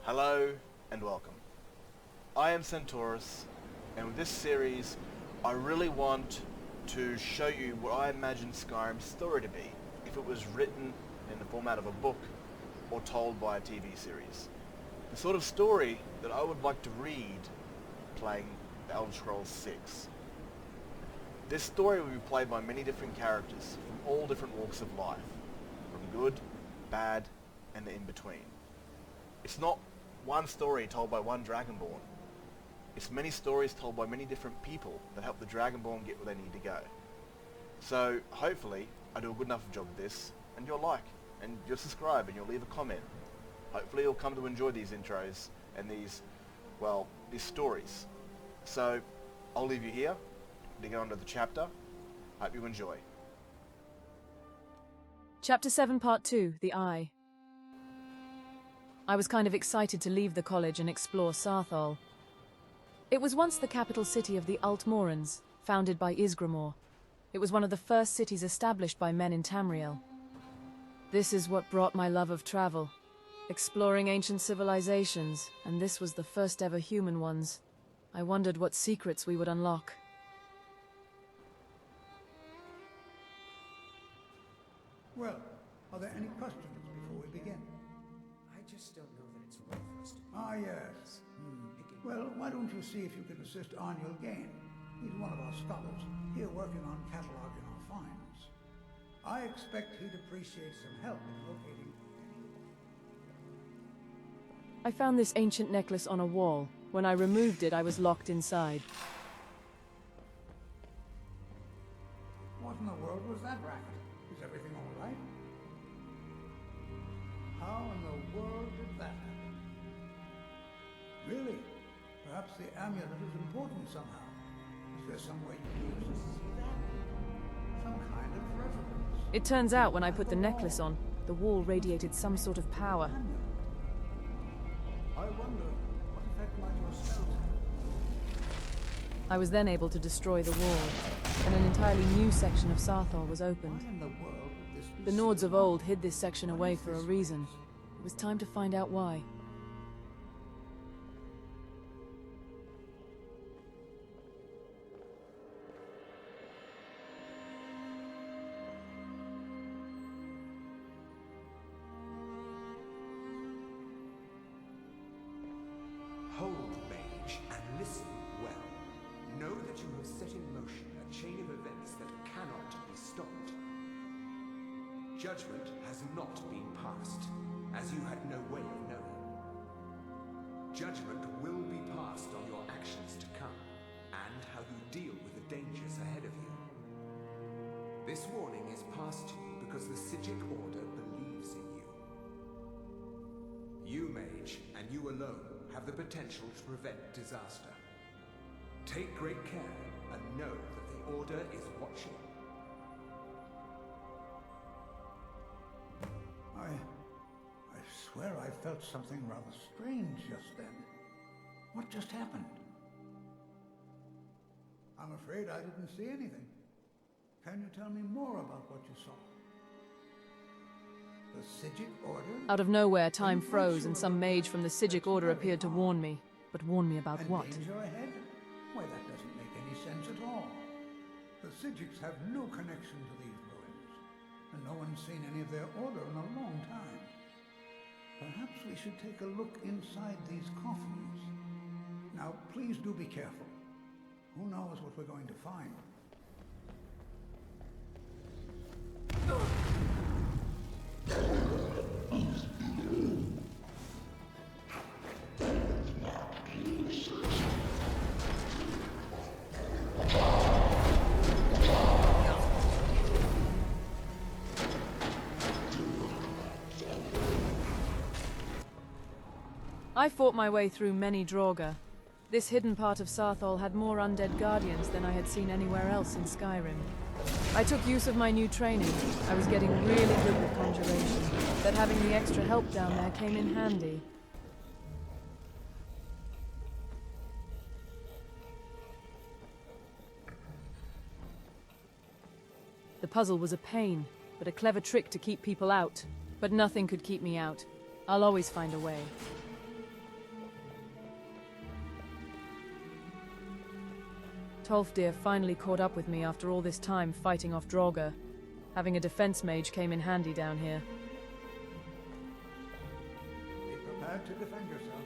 Hello and welcome. I am Senturos, and with this series I really want to show you what I imagine Skyrim's story to be if it was written in the format of a book or told by a TV series. The sort of story that I would like to read playing The Elder Scrolls 6. This story will be played by many different characters from all different walks of life, from good, bad, and the in-between. It's not one story told by one Dragonborn. It's many stories told by many different people that help the Dragonborn get where they need to go. So hopefully I do a good enough job of this, and you'll like, and you'll subscribe, and you'll leave a comment. Hopefully you'll come to enjoy these intros and these stories. So I'll leave you here to get on to the chapter. Hope you enjoy. Chapter 7, Part 2, The Eye. I was kind of excited to leave the college and explore Sarthal. It was once the capital city of the Altmorans, founded by Ysgramor. It was one of the first cities established by men in Tamriel. This is what brought my love of travel, exploring ancient civilizations, and this was the first ever human ones. I wondered what secrets we would unlock. Well, are there any questions before we begin? I just don't know that it's right for us to... Ah, yes. Well, why don't you see if you can assist Arniel Gain? He's one of our scholars, here working on cataloging our finds. I expect he'd appreciate some help in locating... I found this ancient necklace on a wall. When I removed it, I was locked inside. What in the world was that racket? Is everything all right? How in the world did that happen? Really? Perhaps the amulet is important somehow. Is there some way you can use it to see that? Some kind of reference. It turns out when I put the necklace on, the wall radiated some sort of power. I wonder what effect might your spells have. I was then able to destroy the wall, and an entirely new section of Sarthal was opened. Why in the world would this be The Nords of old hid this section away for a reason. It was time to find out why. Hold, mage, and listen well. Know that you have set in motion a chain of events that cannot be stopped. Judgment has not been passed, as you had no way of knowing. Judgment will be passed on your actions to come, and how you deal with the dangers ahead of you. This warning is passed to you because the Sigund Order believes in you. You, mage, and you alone, have the potential to prevent disaster. Take great care, and know that the Order is watching. I swear I felt something rather strange just then. What just happened? I'm afraid I didn't see anything. Can you tell me more about what you saw? The Sigund Order? Out of nowhere, time froze, and some mage from the Sigund Order appeared to warn me. But warn me about And what? danger ahead? Why, that doesn't make any sense at all. The Sigiks have no connection to these ruins, and no one's seen any of their order in a long time. Perhaps we should take a look inside these coffins. Now, please do be careful. Who knows what we're going to find? I fought my way through many Draugr. This hidden part of Sarthal had more undead guardians than I had seen anywhere else in Skyrim. I took use of my new training. I was getting really good with conjuration, but having the extra help down there came in handy. The puzzle was a pain, but a clever trick to keep people out. But nothing could keep me out. I'll always find a way. Tolfdir finally caught up with me after all this time fighting off Draugr. Having a defense mage came in handy down here. Be prepared to defend yourself.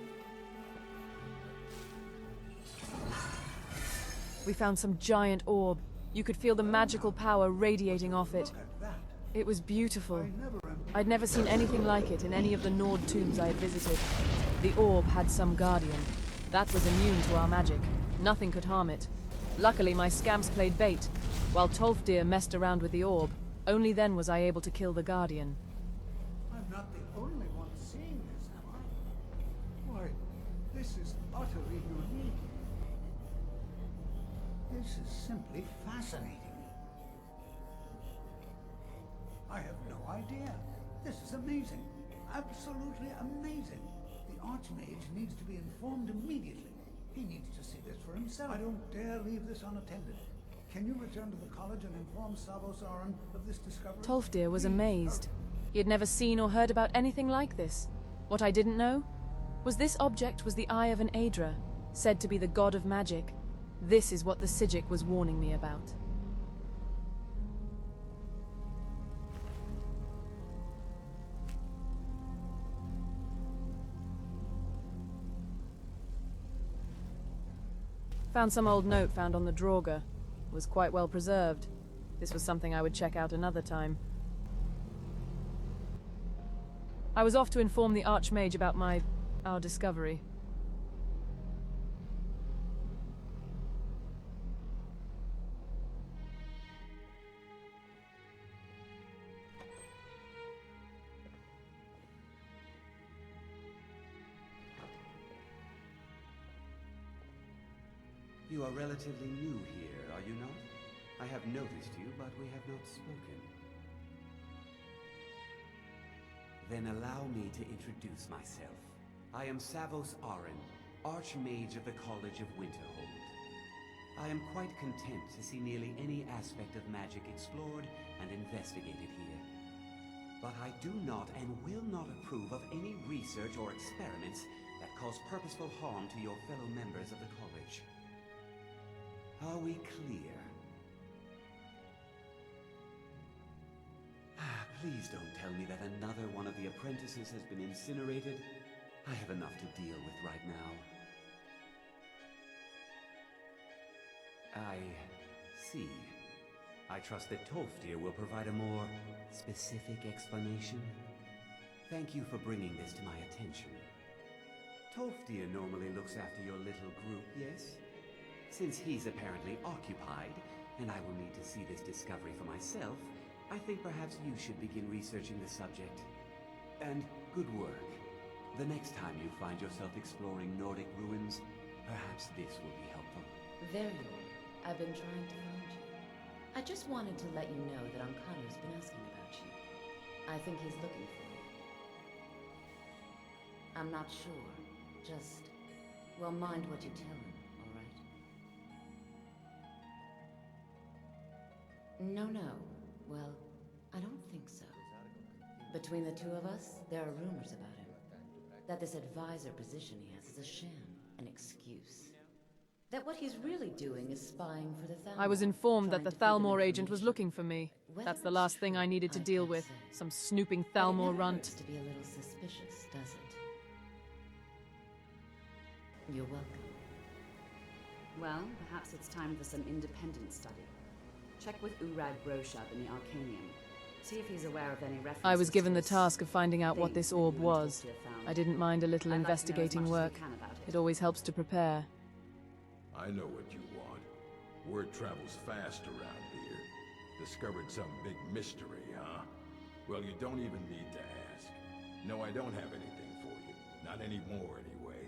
We found some giant orb. You could feel the magical power radiating off it. Look at that. It was beautiful. I I'd never seen anything like it in any of the Nord tombs I had visited. The orb had some guardian. That was immune to our magic. Nothing could harm it. Luckily, my scamps played bait, while Tolfdir messed around with the orb. Only then was I able to kill the guardian. I'm not the only one seeing this, am I? Why, this is utterly unique. This is simply fascinating. I have no idea. This is amazing. Absolutely amazing. The Archmage needs to be informed immediately. He needs to see this for himself. I don't dare leave this unattended. Can you return to the college and inform Savos Aran of this discovery? Tolfdir was Please, amazed. He had never seen or heard about anything like this. What I didn't know was this object was the Eye of an Aedra, said to be the god of magic. This is what the Psijic was warning me about. Found some old note found on the Draugr. It was quite well preserved. This was something I would check out another time. I was off to inform the Archmage about our discovery. You are relatively new here, are you not? I have noticed you, but we have not spoken. Then allow me to introduce myself. I am Savos Aran, Archmage of the College of Winterhold. I am quite content to see nearly any aspect of magic explored and investigated here. But I do not and will not approve of any research or experiments that cause purposeful harm to your fellow members of the college. Are we clear? Please don't tell me that another one of the apprentices has been incinerated. I have enough to deal with right now. I see. I trust that Tolfdir will provide a more specific explanation. Thank you for bringing this to my attention. Tolfdir normally looks after your little group, yes? Since he's apparently occupied, and I will need to see this discovery for myself, I think perhaps you should begin researching the subject. And good work. The next time you find yourself exploring Nordic ruins, perhaps this will be helpful. There you are. I've been trying to find you. I just wanted to let you know that Ankanu's been asking about you. I think he's looking for you. I'm not sure. Just, well, mind what you tell him, all right? No. Well, I don't think so. Between the two of us, there are rumors about him. That this advisor position he has is a sham, an excuse. That what he's really doing is spying for the Thalmor. I was informed that the trying to feed them Thalmor agent was information. looking for me. Whether That's the it's last thing true, I needed to I deal can't with. say. Some snooping But it Thalmor never runt. hurts to be a little suspicious, does it? You're welcome. Well, perhaps it's time for some independent study. Check with Urag Broshab in the Arcanium. See if he's aware of any references. I was given to the task of finding out what things this orb that you and was. Tolfdir found. I didn't mind a little I'd like to know as investigating much as work. we can about It always helps to prepare. I know what you want. Word travels fast around here. Discovered some big mystery, huh? Well, you don't even need to ask. No, I don't have anything for you. Not anymore, anyway.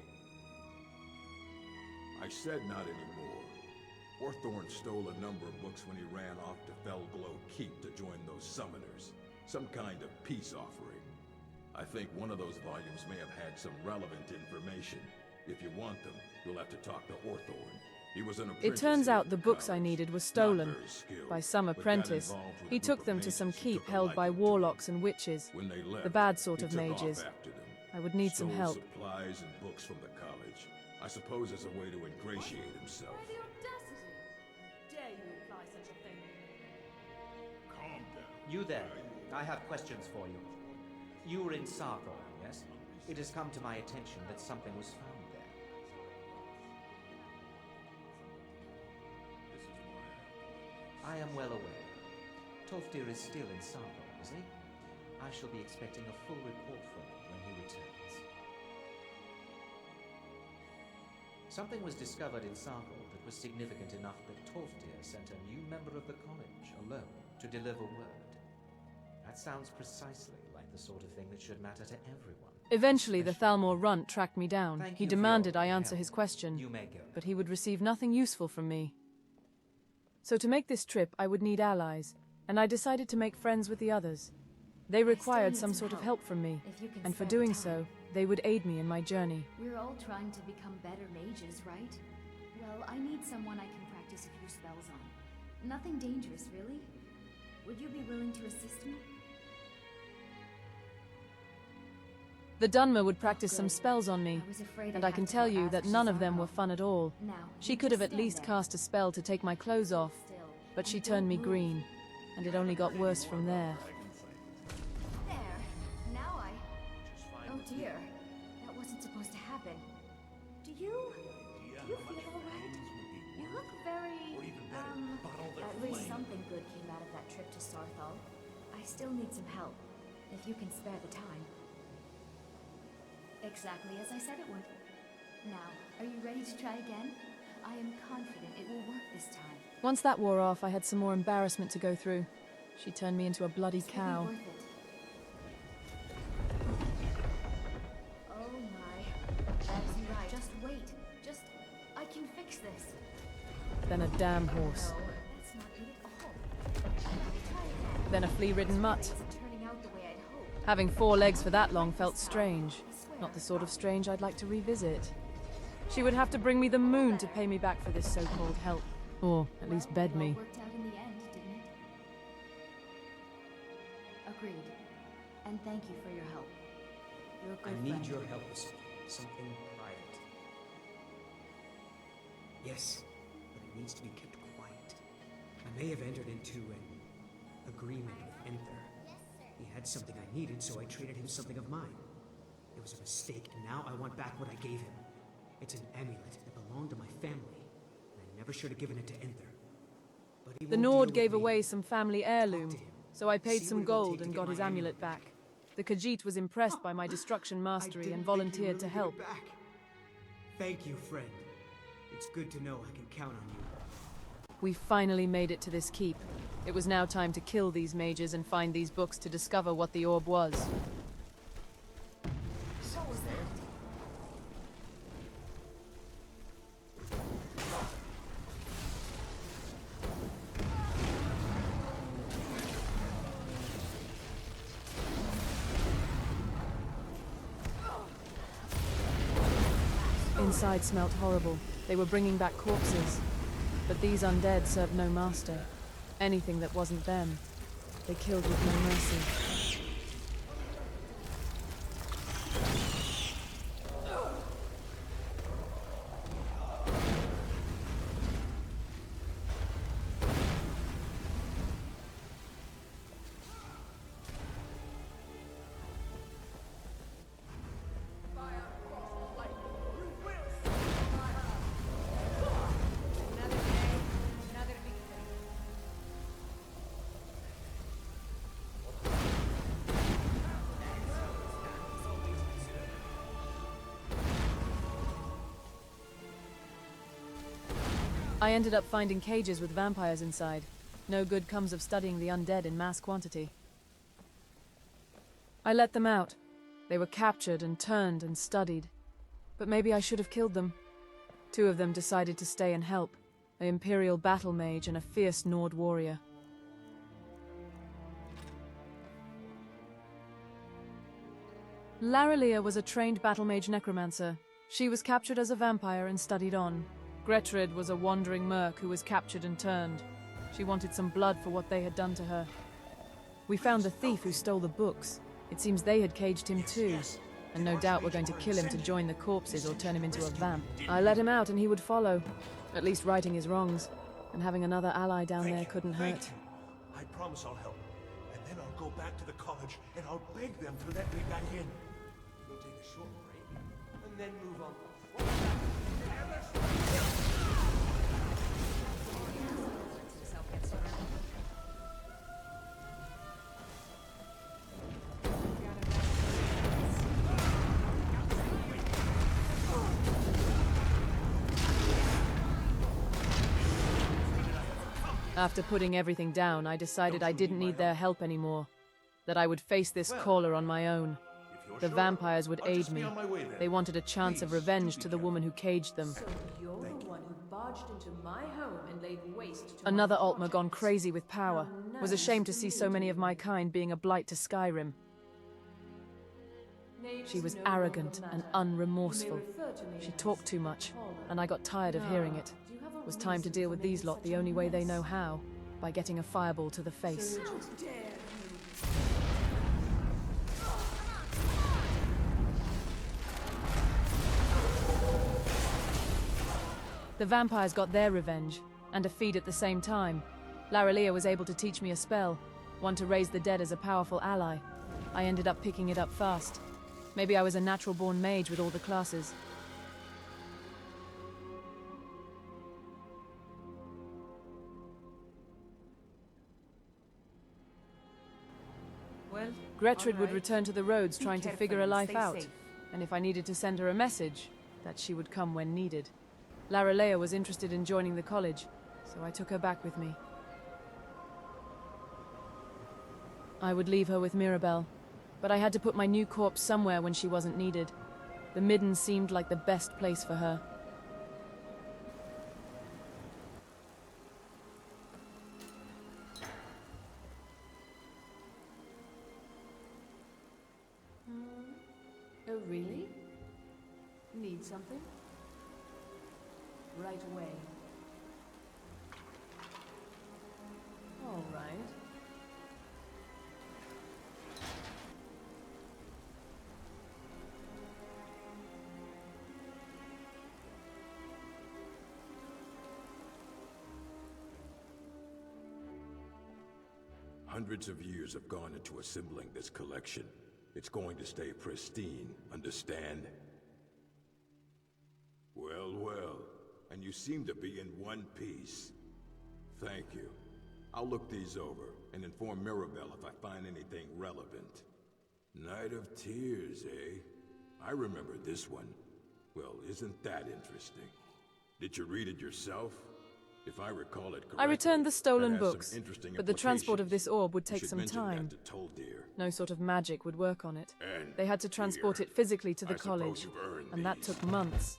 I said not anymore. Orthorn stole a number of books when he ran off to Felglow Keep to join those summoners. Some kind of peace offering. I think one of those volumes may have had some relevant information. If you want them, you'll have to talk to Orthorn. He was an It apprentice turns here out at the books I college. needed were Not stolen very skilled, by some but got apprentice. involved with a He group took of them to some mages who keep took a held by liking to warlocks and witches. When they left, The bad sort he of took off mages. after them. I would need some Stole help. supplies and books from the college. I suppose as a way to ingratiate himself. The audacity! You there. I have questions for you. You were in Sarthor, yes? It has come to my attention that something was found there. I am well aware. Tolfdir is still in Sarthor, is he? I shall be expecting a full report from him when he returns. Something was discovered in Sarthor that was significant enough that Tolfdir sent a new member of the college alone to deliver word. That sounds precisely like the sort of thing that should matter to everyone. Eventually, the Thalmor runt tracked me down. He demanded I answer his question, You may go. but he would receive nothing useful from me. So to make this trip, I would need allies, and I decided to make friends with the others. They required some sort of help from me, and for doing so, they would aid me in my journey. We're all trying to become better mages, right? Well, I need someone I can practice a few spells on. Nothing dangerous, really. Would you be willing to assist me? The Dunmer would practice some spells on me, and I can tell you that none of them were fun at all. She could have at least cast a spell to take my clothes off, but she turned me green, and it only got worse from there. There. Now I... Oh dear. That wasn't supposed to happen. Do you feel alright? You look very... At least something good came out of that trip to Sarthal. I still need some help, if you can spare the time. Exactly as I said it would. Now, are you ready to try again? I am confident it will work this time. Once that wore off, I had some more embarrassment to go through. She turned me into a bloody cow. Worth it. Oh my. That's right. Just wait. I can fix this. Then a damn horse. No, that's not it at all. Try again. Then a flea-ridden mutt. Isn't turning out the way I'd hoped. Having 4 legs for that long felt strange. Not the sort of strange I'd like to revisit. She would have to bring me the moon to pay me back for this so-called help. Or at least bed me. Worked out in the end, didn't it? Agreed. And thank you for your help. You're a good I need friend. your help with something private. Yes, but it needs to be kept quiet. I may have entered into an agreement with Enther. He had something I needed, so I traded him something of mine. It was a mistake, and now I want back what I gave him. It's an amulet that belonged to my family, and I never should have given it to Enther. But he The won't Nord deal gave with me. away some family heirloom, Talk to him. so I paid See some what it will gold take to and get got his my amulet back. The Khajiit was impressed by my destruction I mastery didn't and think volunteered you'd to really help. give it back. Thank you, friend. It's good to know I can count on you. We finally made it to this keep. It was now time to kill these mages and find these books to discover what the orb was. What was that? Inside smelt horrible. They were bringing back corpses. But these undead served no master. Anything that wasn't them, they killed with no mercy. I ended up finding cages with vampires inside. No good comes of studying the undead in mass quantity. I let them out. They were captured and turned and studied. But maybe I should have killed them. 2 of them decided to stay and help. An Imperial battle mage and a fierce Nord warrior. Larilia was a trained battle mage necromancer. She was captured as a vampire and studied on. Gretrid was a wandering merc who was captured and turned. She wanted some blood for what they had done to her. We found the thief who stole the books. It seems they had caged him too, and no doubt were going to kill him to join the corpses or turn him into a vamp. I let him out and he would follow, at least righting his wrongs, and having another ally down there couldn't hurt. I promise I'll help. And back to the college and I'll beg them to let me back in. We'll take a short break, and then move on. After putting everything down, I decided I didn't need their help anymore. That I would face this caller on my own. The vampires would aid me. They wanted a chance of revenge to the woman who caged them. So you're the one who barged into my home and laid waste to Another my Altmer project. gone crazy with power. How Was nice ashamed to for see me so many do. of my kind being a blight to Skyrim. Names She was no longer arrogant and matter. unremorseful. You may refer to me She as talked too much, Paula. and I got tired of hearing it. Do you have a It was time to reason deal for with these making lot the such a only way they know mess? how, by getting a fireball to the face. So how dare you? The vampires got their revenge, and a feed at the same time. Arilius was able to teach me a spell, one to raise the dead as a powerful ally. I ended up picking it up fast. Maybe I was a natural-born mage with all the classes. Well, Gretrid all would right. return to the roads Be trying to careful figure a and life stay out. safe. And if I needed to send her a message, that she would come when needed. Arilius was interested in joining the college, so I took her back with me. I would leave her with Mirabelle, but I had to put my new corpse somewhere when she wasn't needed. The Midden seemed like the best place for her. Oh, really? Need something? Right away. All right. Hundreds of years have gone into assembling this collection. It's going to stay pristine, understand? Well, well. And you seem to be in one piece. Thank you. I'll look these over and inform Mirabelle if I find anything relevant. Night of Tears, eh? I remember this one. Well, isn't that interesting? Did you read it yourself? If I recall it correctly, I returned the stolen that has some books, interesting but the transport of implications. this orb would You take should some mention time. that to Toldir. No sort of magic would work on it. And They had to transport here, it physically to the I suppose college, you've earned and that these. took months.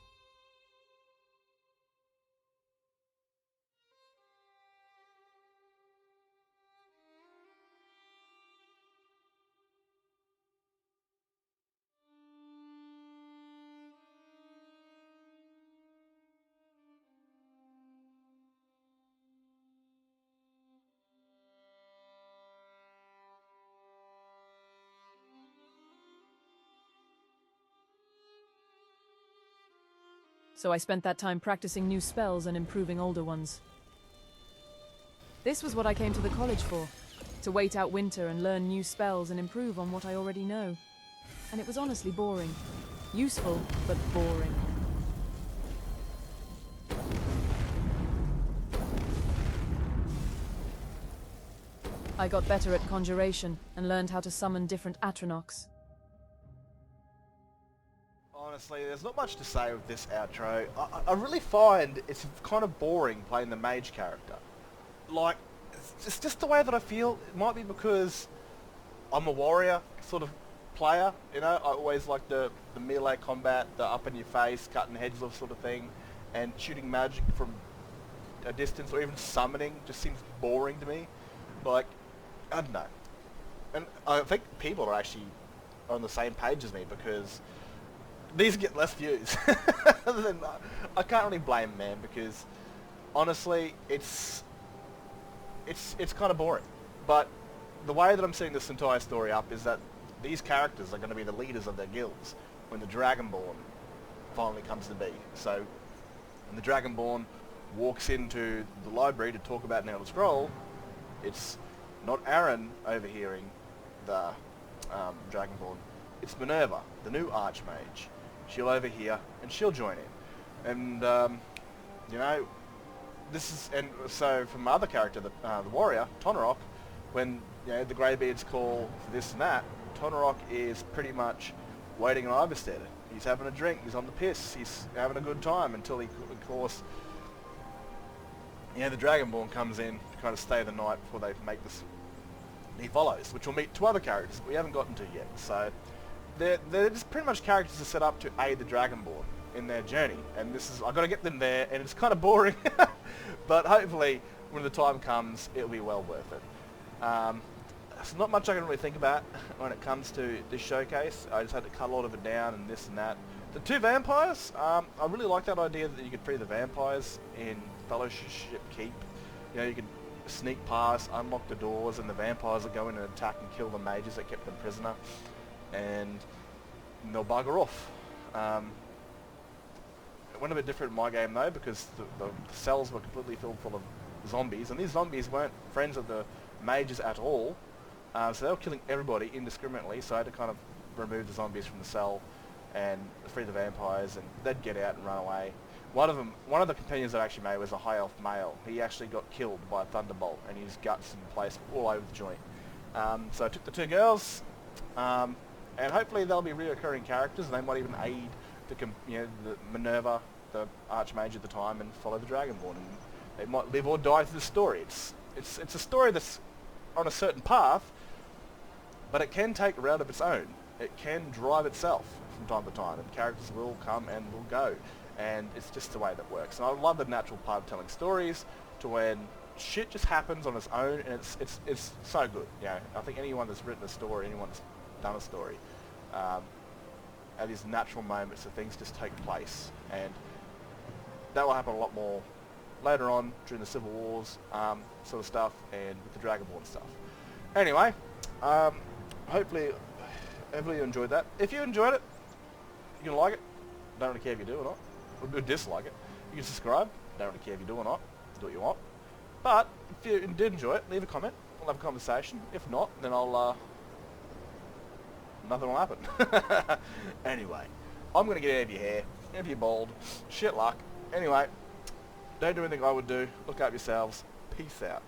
So I spent that time practicing new spells and improving older ones. This was what I came to the college for, to wait out winter and learn new spells and improve on what I already know. And it was honestly boring. Useful, but boring. I got better at conjuration and learned how to summon different Atronachs. Honestly, there's not much to say with this outro. I really find it's kind of boring playing the mage character. Like, it's just the way that I feel. It might be because I'm a warrior sort of player, you know? I always like the melee combat, the up in your face, cutting heads off sort of thing, and shooting magic from a distance, or even summoning just seems boring to me. Like, I don't know. And I think people are actually on the same page as me, because these get less views. Then I can't really blame them, man, because honestly, it's kind of boring. But the way that I'm setting this entire story up is that these characters are going to be the leaders of their guilds when the Dragonborn finally comes to be. So when the Dragonborn walks into the library to talk about an Elder Scroll, it's not Aaron overhearing the Dragonborn. It's Minerva, the new Archmage. She'll overhear, and she'll join in. And, you know, this is... And so, from my other character, the warrior, Tonraq, when, you know, the Greybeards call for this and that, Tonraq is pretty much waiting on Ivarstead. He's having a drink, he's on the piss, he's having a good time until he, of course, you know, the Dragonborn comes in to kind of stay the night before they make this. He follows, which will meet two other characters we haven't gotten to yet. So they're just pretty much characters that are set up to aid the Dragonborn in their journey. And this is, I've got to get them there, and it's kind of boring. But hopefully, when the time comes, it'll be well worth it. There's not much I can really think about when it comes to this showcase. I just had to cut a lot of it down and this and that. The two vampires, I really like that idea that you could free the vampires in Fellowship Keep. You know, you could sneak past, unlock the doors, and the vampires will go in and attack and kill the mages that kept them prisoner, and they'll bugger off. It went a bit different in my game though, because the cells were completely filled full of zombies, and these zombies weren't friends of the mages at all, so they were killing everybody indiscriminately, so I had to kind of remove the zombies from the cell and free the vampires, and they'd get out and run away. One of the companions that I actually made was a high elf male. He actually got killed by a thunderbolt, and his guts and place all over the joint. So I took the two girls, and hopefully they'll be reoccurring characters, and they might even aid the Minerva, the Archmage at the time, and follow the Dragonborn, and they might live or die through the story. It's a story that's on a certain path, but it can take a route of its own. It can drive itself from time to time, and characters will come and will go. And it's just the way that works. And I love the natural part of telling stories, to when shit just happens on its own, and it's so good. You know, I think anyone that's written a story, anyone that's done a story, at these natural moments that things just take place, and that will happen a lot more later on during the Civil Wars sort of stuff, and with the Dragonborn stuff. Anyway, hopefully you enjoyed that. If you enjoyed it, you can like it. Don't really care if you do or not. Or dislike it. You can subscribe. Don't really care if you do or not. Do what you want. But if you did enjoy it, leave a comment. We'll have a conversation. If not, then I'll nothing will happen. Anyway, I'm gonna get out of your hair. If you're bald, shit luck. Anyway, don't do anything I would do. Look after yourselves. Peace out.